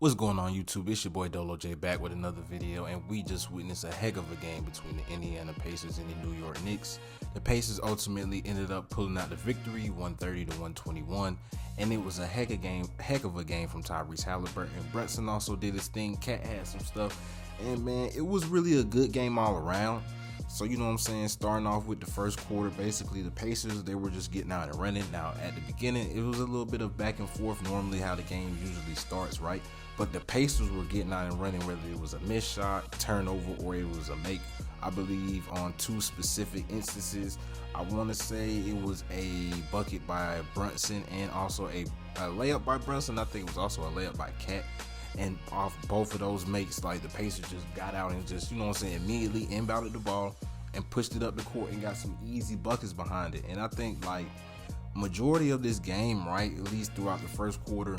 What's going on YouTube? It's your boy Dolo J back with another video, and we just witnessed a heck of a game between the Indiana Pacers and the New York Knicks. The Pacers ultimately ended up pulling out the victory 130 to 121, and it was a heck of a game from TYREESE, HALIBURTON. Brunson also did his thing, Cat had some stuff, and man, it was really a good game all around. So you know what I'm saying, starting off with the first quarter, basically the Pacers, they were just getting out and running. Now at the beginning, it was a little bit of back and forth, normally how the game usually starts, right? But the Pacers were getting out and running, whether it was a missed shot, turnover, or it was a make. I believe on two specific instances, I want to say it was a bucket by Brunson and also a layup by Brunson. I think it was also a layup by Cat. And off both of those makes, like, the Pacers just got out and just, you know what I'm saying, immediately inbounded the ball and pushed it up the court and got some easy buckets behind it. And I think, like, majority of this game, right, at least throughout the first quarter,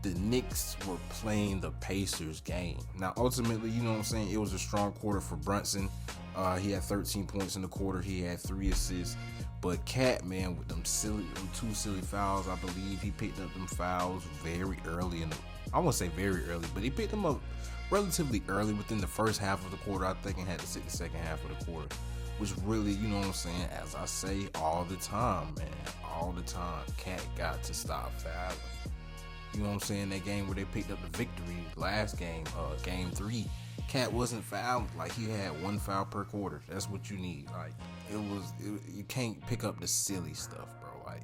the Knicks were playing the Pacers game. Now, ultimately, you know what I'm saying, it was a strong quarter for Brunson. He had 13 points in the quarter. He had 3 assists. But Cat, man, with them two silly fouls, I believe he picked up them fouls very early in the, I won't say very early, but he picked them up relatively early within the first half of the quarter, I think, and had to sit the second half of the quarter, which really, you know what I'm saying, as I say all the time, man, all the time, Cat got to stop fouling. You know what I'm saying, that game where they picked up the victory last game, game 3, Cat wasn't fouled. Like, he had 1 foul per quarter. That's what you need. Like, you can't pick up the silly stuff, bro. Like,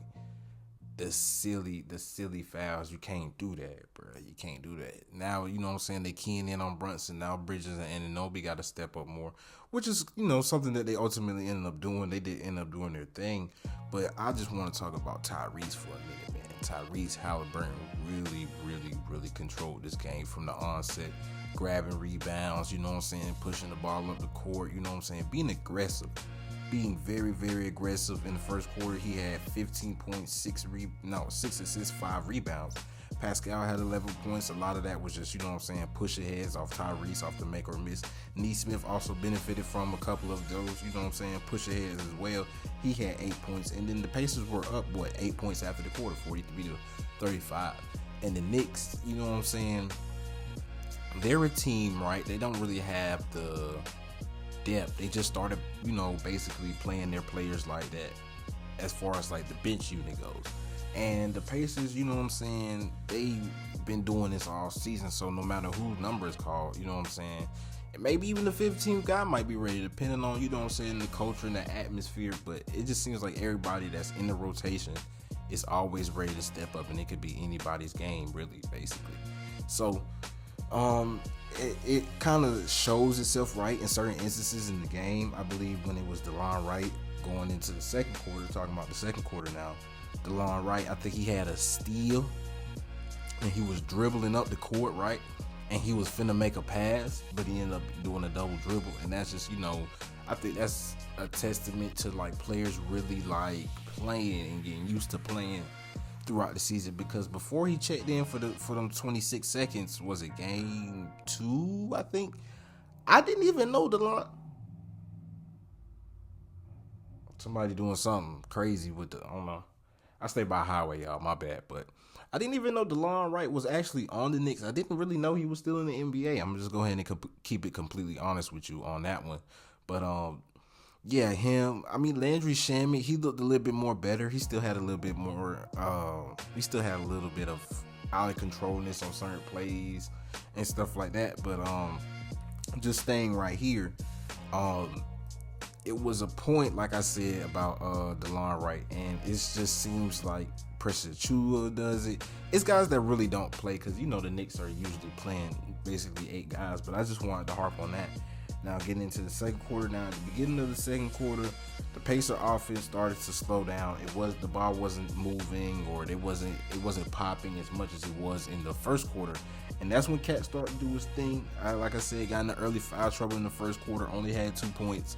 the silly fouls, you can't do that, bro. You can't do that. Now, you know what I'm saying, they keying in on Brunson. Now Bridges and Anunoby got to step up more, which is, you know, something that they ultimately ended up doing. They did end up doing their thing. But I just want to talk about TYREESE for a minute, man. TYREESE Halliburton really controlled this game from the onset, grabbing rebounds, you know what I'm saying, pushing the ball up the court, you know what I'm saying, being aggressive, being very aggressive. In the first quarter, he had 6 assists, 5 rebounds. Pascal had 11 points. A lot of that was just, you know what I'm saying, push aheads off TYREESE, off the make or miss. Nesmith also benefited from a couple of those, you know what I'm saying, push aheads as well. He had 8 points, and then the Pacers were up, 8 points after the quarter, 43 to 35. And the Knicks, you know what I'm saying, they're a team, right? They don't really have the depth. They just started, you know, basically playing their players like that as far as like the bench unit goes. And the Pacers, you know what I'm saying, they've been doing this all season, so no matter whose number is called, you know what I'm saying, and maybe even the 15th guy might be ready, depending on, you know what I'm saying, the culture and the atmosphere. But it just seems like everybody that's in the rotation is always ready to step up, and it could be anybody's game, really, basically. So it kind of shows itself, right, in certain instances in the game. I believe when it was DeLon Wright going into the second quarter, talking about the second quarter now, DeLon Wright, I think he had a steal, and he was dribbling up the court, right, and he was finna make a pass, but he ended up doing a double dribble. And that's just, you know, I think that's a testament to, like, players really like playing and getting used to playing throughout the season. Because before he checked in for them 26 seconds, was it game 2, I think, I didn't even know DeLon. Somebody doing something crazy with the, I don't know. I stay by highway, y'all, my bad. But I didn't even know DeLon Wright was actually on the Knicks. I didn't really know he was still in the NBA. I'm just go ahead and keep it completely honest with you on that one. But yeah, him. I mean, Landry Shamet, he looked a little bit more better. He still had a little bit more. He still had a little bit of out of controlness on certain plays and stuff like that. But just staying right here. It was a point, like I said, about DeLon Wright, and it just seems like Precious Achiuwa does it. It's guys that really don't play, because, you know, the Knicks are usually playing basically 8 guys, but I just wanted to harp on that. Now, getting into the second quarter, now at the beginning of the second quarter, the Pacer offense started to slow down. The ball wasn't moving, or it wasn't popping as much as it was in the first quarter. And that's when Cat started to do his thing. Like I said, got in the early foul trouble in the first quarter, only had 2 points.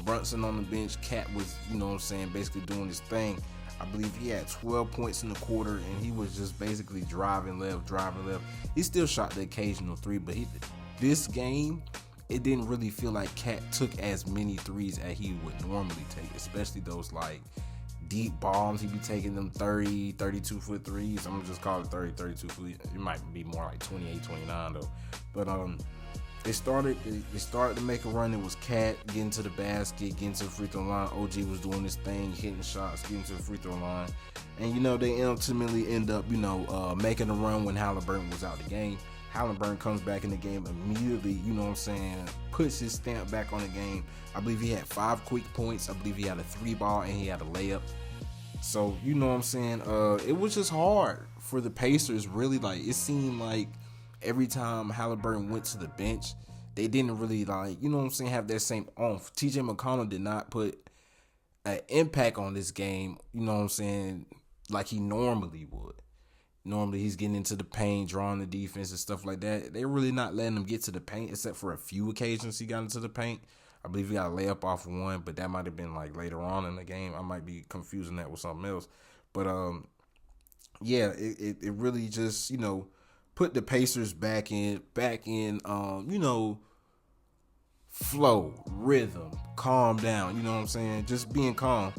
Brunson on the bench, Cat was, you know what I'm saying, basically doing his thing. I believe he had 12 points in the quarter, and he was just basically driving left. He still shot the occasional 3, but this game, it didn't really feel like Cat took as many threes as he would normally take, especially those like deep bombs. He be taking them 30, 32-foot threes. I'm gonna just call it 30, 32 foot. It might be more like 28, 29 though. But it started to make a run. It was Cat getting to the basket, getting to the free throw line. OG was doing this thing, hitting shots, getting to the free throw line. And they ultimately end up, making a run when Halliburton was out the game. Halliburton comes back in the game immediately, puts his stamp back on the game. I believe he had 5 quick points. I believe he had a 3-ball and he had a layup. So, it was just hard for the Pacers, really. Like, it seemed like every time Halliburton went to the bench, they didn't really, have that same oomph. TJ McConnell did not put an impact on this game, like he normally would. Normally he's getting into the paint, drawing the defense and stuff like that. They're really not letting him get to the paint, except for a few occasions he got into the paint. I believe he got a layup off one, but that might have been like later on in the game. I might be confusing that with something else. But it really just, put the Pacers back in, flow, rhythm, calm down, just being calm.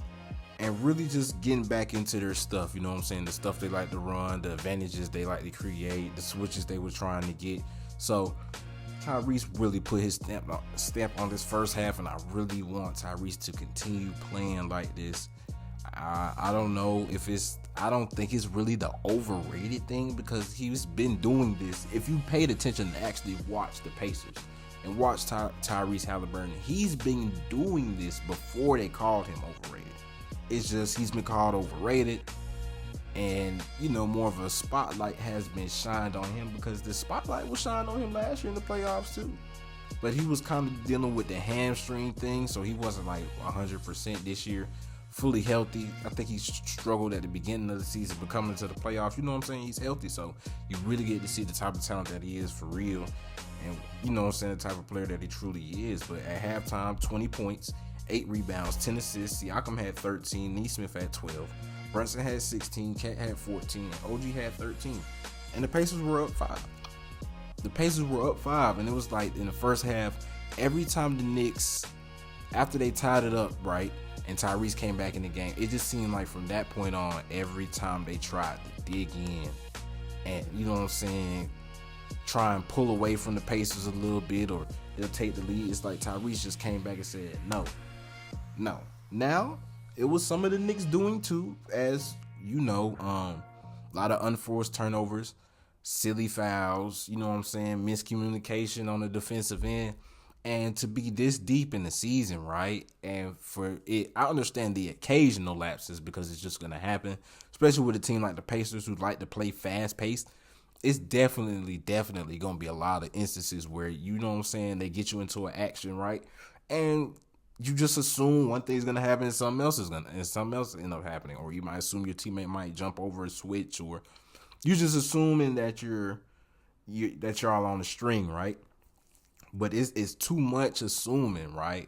And really just getting back into their stuff, the stuff they like to run, the advantages they like to create, the switches they were trying to get. So Tyrese really put his stamp on this first half, and I really want Tyrese to continue playing like this. I don't know if I don't think it's really the overrated thing, because he's been doing this. If you paid attention to actually watch the Pacers and watch Tyrese Halliburton, he's been doing this before they called him overrated. It's just he's been called overrated, and more of a spotlight has been shined on him, because the spotlight was shined on him last year in the playoffs too. But he was kind of dealing with the hamstring thing, so he wasn't like 100% this year, fully healthy. I think he struggled at the beginning of the season, but coming into the playoffs, he's healthy, so you really get to see the type of talent that he is for real, and the type of player that he truly is. But at halftime, 20 points, 8 rebounds, 10 assists. Siakam had 13. Nesmith had 12. Brunson had 16. Cat had 14. OG had 13. And the Pacers were up 5. And it was like in the first half, every time the Knicks, after they tied it up, right, and Tyrese came back in the game, it just seemed like from that point on, every time they tried to dig in and, try and pull away from the Pacers a little bit, or they'll take the lead, it's like Tyrese just came back and said, no. Now, it was some of the Knicks doing too, as a lot of unforced turnovers, silly fouls, miscommunication on the defensive end. And to be this deep in the season, right? And for it, I understand the occasional lapses, because it's just going to happen, especially with a team like the Pacers who like to play fast paced. It's definitely going to be a lot of instances where, they get you into an action, right? And you just assume one thing's going to happen and something else end up happening. Or you might assume your teammate might jump over a switch, or you just assuming that you're all on the string, right? But it's too much assuming, right?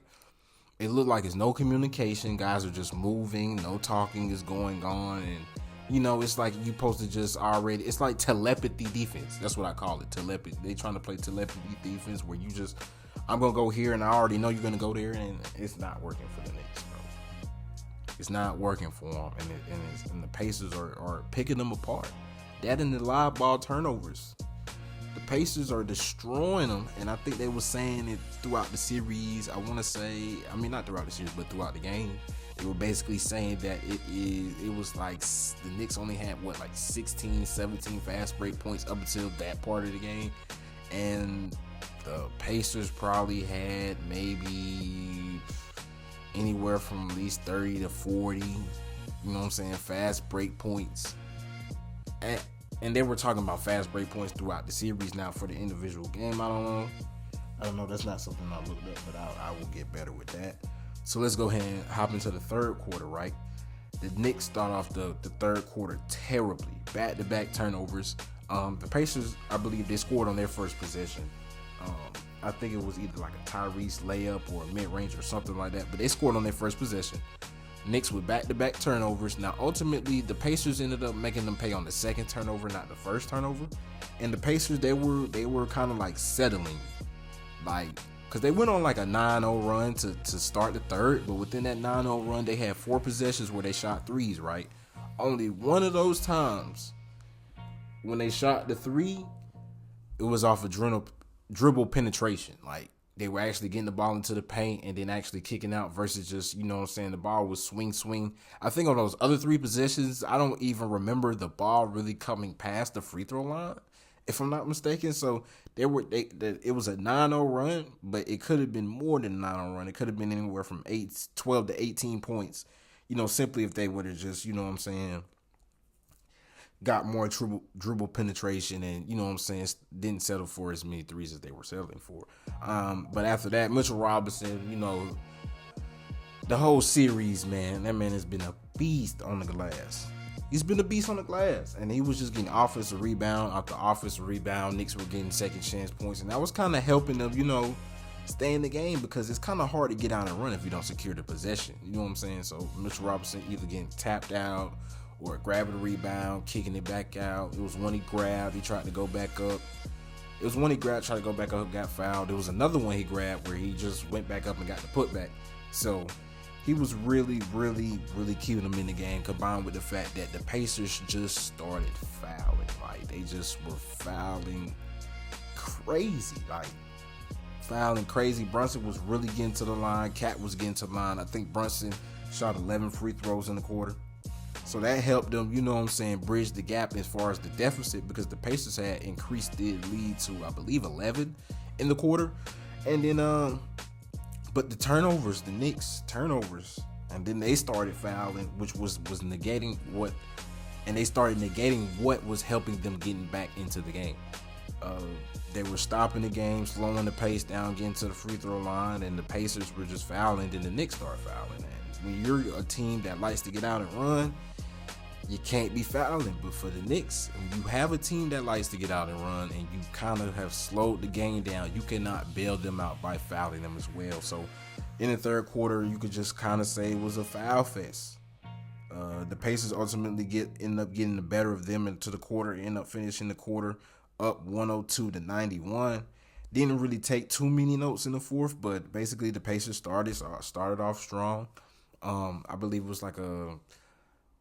It looked like there's no communication. Guys are just moving. No talking is going on. And, it's like you supposed to just already, it's like telepathy defense. That's what I call it, telepathy. They trying to play telepathy defense, where you just, I'm going to go here and I already know you're going to go there, and it's not working for the Knicks, bro. It's not working for them, and the Pacers are picking them apart. That and the live ball turnovers. The Pacers are destroying them, and I think they were saying it throughout the series. I want to say, not throughout the series, but throughout the game. They were basically saying that it was like the Knicks only had 16, 17 fast break points up until that part of the game, and the Pacers probably had maybe anywhere from at least 30 to 40, fast break points. And they were talking about fast break points throughout the series. Now, for the individual game, I don't know. That's not something I looked up, but I will get better with that. So let's go ahead and hop into the third quarter, right? The Knicks start off the third quarter terribly. Back-to-back turnovers. The Pacers, I believe, they scored on their first possession. I think it was either like a Tyrese layup or a mid-range or something like that, but they scored on their first possession. Knicks with back-to-back turnovers. Now, ultimately, the Pacers ended up making them pay on the second turnover, not the first turnover. And the Pacers, they were kind of like settling. Like, because they went on like a 9-0 run to start the third, but within that 9-0 run, they had 4 possessions where they shot threes, right? Only one of those times when they shot the three, it was off a dribble penetration. Like, they were actually getting the ball into the paint and then actually kicking out versus just, you know what I'm saying, the ball was swing. I think on those other 3 possessions, I don't even remember the ball really coming past the free throw line, if I'm not mistaken. So it was a 9-0 run, but it could have been more than a 9-0 run. It could have been anywhere from 12 to 18 points, you know, simply if they would have just, you know what I'm saying, got more dribble penetration and, you know what I'm saying, didn't settle for as many threes as they were settling for. But after that, Mitchell Robinson, you know, the whole series, man, that man has been a beast on the glass. He's been a beast on the glass. And he was just getting offensive rebound after offensive rebound. Knicks were getting second chance points. And that was kind of helping them, you know, stay in the game, because it's kind of hard to get out and run if you don't secure the possession. You know what I'm saying? So Mitchell Robinson either getting tapped out or grabbing the rebound, kicking it back out. It was one he grabbed, he tried to go back up. It was one he grabbed, tried to go back up, got fouled. There was another one he grabbed where he just went back up and got the putback. So he was really keeping them in the game, combined with the fact that the Pacers just started fouling. Like, they just were fouling crazy. Brunson was really getting to the line. Cat was getting to the line. I think Brunson shot 11 free throws in the quarter. So that helped them, you know what I'm saying, bridge the gap as far as the deficit, because the Pacers had increased the lead to, I believe, 11 in the quarter. And then, but the turnovers, the Knicks turnovers, and then they started fouling, which was negating what, and they started negating what was helping them getting back into the game. They were stopping the game, slowing the pace down, getting to the free throw line, and the Pacers were just fouling. Then the Knicks started fouling. And when you're a team that likes to get out and run, you can't be fouling. But for the Knicks, when you have a team that likes to get out and run and you kind of have slowed the game down, you cannot bail them out by fouling them as well. So in the third quarter, you could just kind of say it was a foul fest. The Pacers ultimately end up getting the better of them into the quarter, end up finishing the quarter up 102 to 91. Didn't really take too many notes in the fourth, but basically the Pacers started off strong. I believe it was like a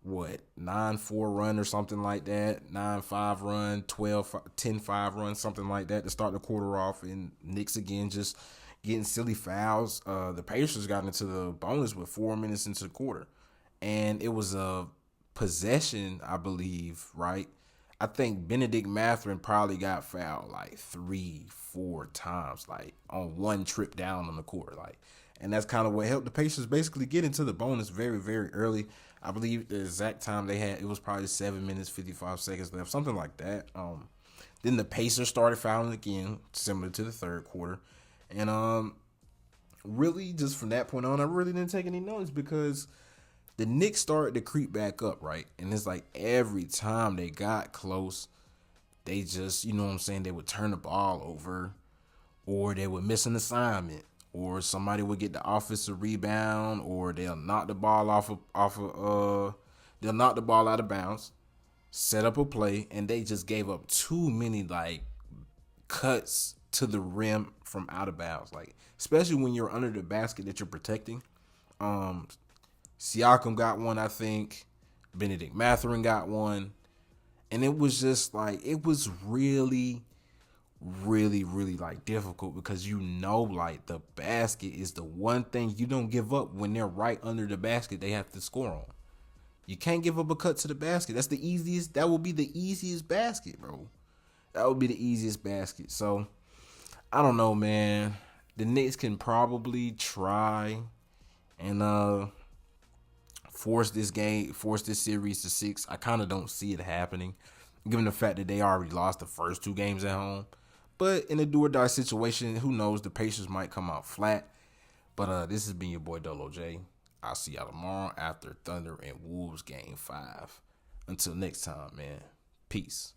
9-4 run or something like that, 9-5 run, 10-5 run, something like that to start the quarter off. And Knicks again just getting silly fouls. The Pacers got into the bonus with 4 minutes into the quarter, and it was a possession, I believe, right? I think Benedict Mathurin probably got fouled like 3-4 times, like on one trip down on the court, like. And that's kind of what helped the Pacers basically get into the bonus very, very early. I believe the exact time they had, it was probably 7 minutes, 55 seconds left, something like that. Then the Pacers started fouling again, similar to the third quarter. And really, just from that point on, I really didn't take any notice, because the Knicks started to creep back up, right? And it's like every time they got close, they just, you know what I'm saying, they would turn the ball over, or they would miss an assignment, or somebody would get the offensive rebound, or they'll knock the ball they'll knock the ball out of bounds, set up a play, and they just gave up too many like cuts to the rim from out of bounds, like especially when you're under the basket that you're protecting. Siakam got one, I think. Benedict Mathurin got one. And it was just like, it was really like difficult, because you know, like, the basket is the one thing you don't give up when they're right under the basket they have to score on. You can't give up a cut to the basket. That would be the easiest basket, bro. That would be the easiest basket. So, I don't know, man. The Knicks can probably try and force this series to 6. I kind of don't see it happening, given the fact that they already lost the first 2 games at home. But in a do or die situation, who knows? The Pacers might come out flat. But this has been your boy Dolo J. I'll see y'all tomorrow after Thunder and Wolves Game 5. Until next time, man. Peace.